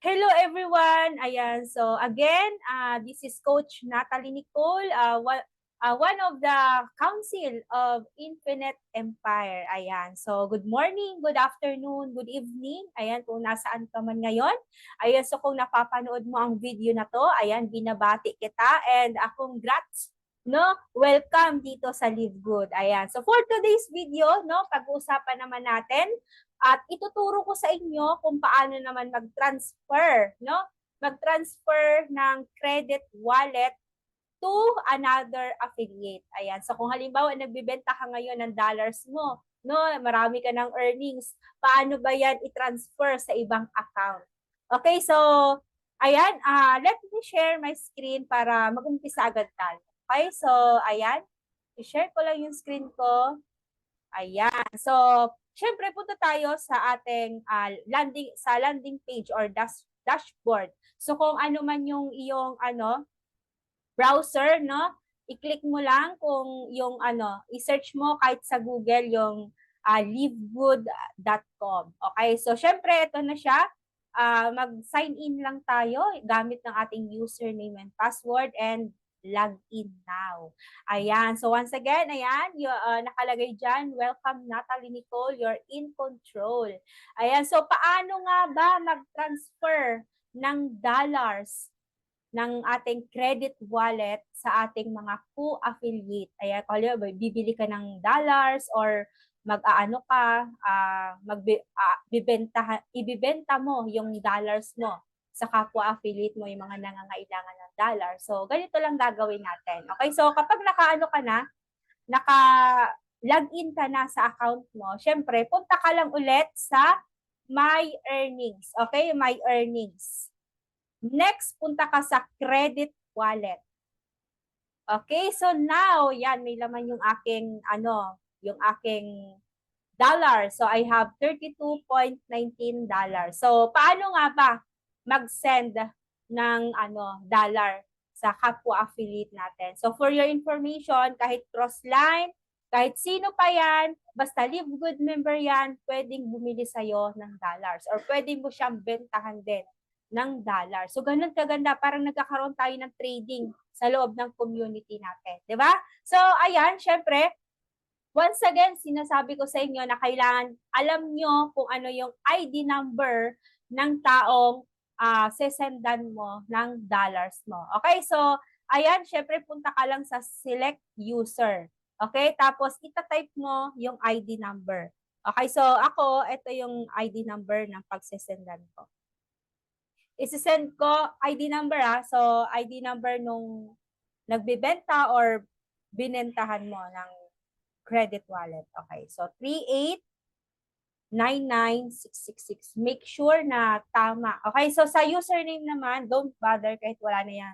Hello everyone! Ayan, so again, this is Coach Natalie Nicole, one of the Council of Infinite Empire. Ayan, so good morning, good afternoon, good evening. Ayan, kung nasaan ka man ngayon. Ayan, so kung napapanood mo ang video na to, ayan, binabati kita and congrats, no? Welcome dito sa Live Good. Ayan, so for today's video, no, pag-uusapan naman natin at ituturo ko sa inyo kung paano naman mag-transfer, no? Mag-transfer ng credit wallet to another affiliate. Ayan. So kung halimbawa nagbebenta ka ngayon ng dollars mo, no, marami ka ng earnings, paano ba yan i-transfer sa ibang account? Okay, so ayan, let me share my screen para mag-umpisa agad tayo. Okay, so ayan, i-share ko lang yung screen ko. Ayan. So, syempre punta tayo sa ating landing page or dashboard. So kung ano man yung iyong browser, no? I-click mo lang kung yung i-search mo kahit sa Google yung livegood.com. Okay? So syempre ito na siya. Mag-sign in lang tayo gamit ng ating username and password and log in now. Ayan. So once again, ayan, nakalagay dyan, welcome Natalie Nicole, you're in control. Ayan. So paano nga ba mag-transfer ng dollars ng ating credit wallet sa ating mga co-affiliate? Ayan, kaya bibili ka ng dollars or mag-aano ka, ibibenta mo yung dollars mo sa kapwa-affiliate mo, yung mga nangangailangan ng dollar. So, ganito lang gagawin natin. Okay, so kapag naka-login ka na sa account mo, syempre, punta ka lang ulit sa My Earnings. Okay, My Earnings. Next, punta ka sa Credit Wallet. Okay, so now, yan, may laman yung aking, yung aking dollar. So, I have $32.19. So, paano nga ba mag-send ng dollar sa kapwa-affiliate natin? So, for your information, kahit cross-line, kahit sino pa yan, basta Live Good member yan, pwedeng bumili sa'yo ng dollars or pwedeng mo siyang bentahan din ng dollar. So, ganun kaganda. Parang nagkakaroon tayo ng trading sa loob ng community natin. Diba? So, ayan, syempre, once again, sinasabi ko sa inyo na kailangan alam nyo kung ano yung ID number ng taong sesendan mo ng dollars mo. Okay? So, ayan, syempre, punta ka lang sa select user. Okay? Tapos, itatype mo yung ID number. Okay? So, ako, ito yung ID number ng pagsesendan ko. Isisend ko ID number So, ID number nung nagbibenta or binentahan mo ng credit wallet. Okay. So, 3899666. Make sure na tama. Okay. So, sa username naman, don't bother kahit wala na yan.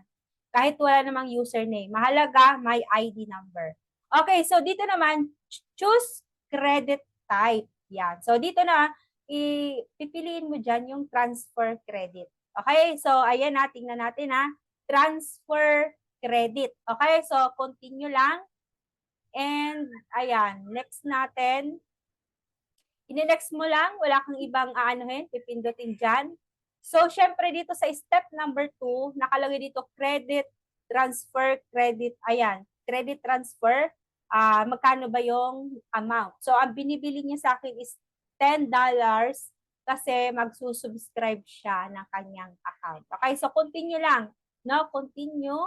Kahit wala namang username. Mahalaga, may ID number. Okay. So, dito naman, choose credit type. Yan. So, dito na, pipiliin mo dyan yung transfer credit. Okay, so ayan na, tingnan natin transfer credit. Okay, so continue lang. And ayan, next natin. Ine-next mo lang, wala kang ibang pipindutin dyan. So, syempre dito sa step number 2, nakalagay dito credit transfer, credit, ayan, credit transfer, magkano ba yung amount? So, ang binibili niya sa akin is $10 kasi magsusubscribe siya ng kanyang account. Okay, so continue lang. No, continue.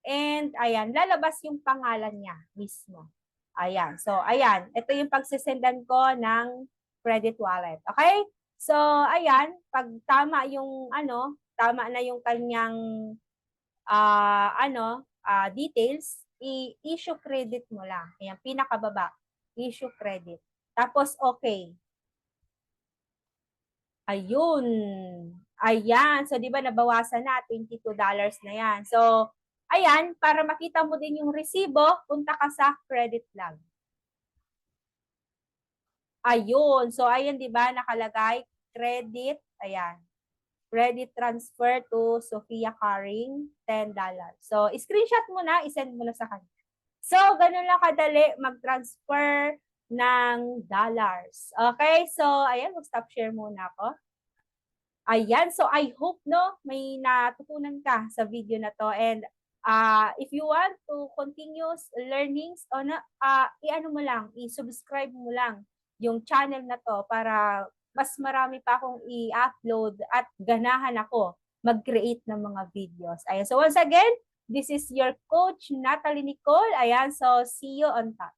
And ayan, lalabas yung pangalan niya mismo. Ayan, so ayan, ito yung pagsisendan ko ng credit wallet. Okay? So, ayan, pag tama yung tama na yung kanyang details, i-issue credit mo lang. Ayan, pinakababa, issue credit. Tapos, okay. Ayun. Ayan. So, di ba nabawasan na, $22 na yan. So, ayan, para makita mo din yung resibo, punta ka sa credit log. Ayun. So, ayan, di ba, nakalagay, credit, ayan. Credit transfer to Sophia Caring, $10. So, screenshot mo na, isend mo na sa kanya. So, ganun lang kadali mag-transfer ng dollars. Okay? So, ayan, mag-stop share muna ako. Ayan, so I hope no may natutunan ka sa video na to, and if you want to continuous learnings o na i-ano mo lang, i-subscribe mo lang yung channel na to para mas marami pa akong i-upload at ganahan ako mag-create ng mga videos. Ayan, so once again, this is your coach Natalie Nicole. Ayan, so see you on top.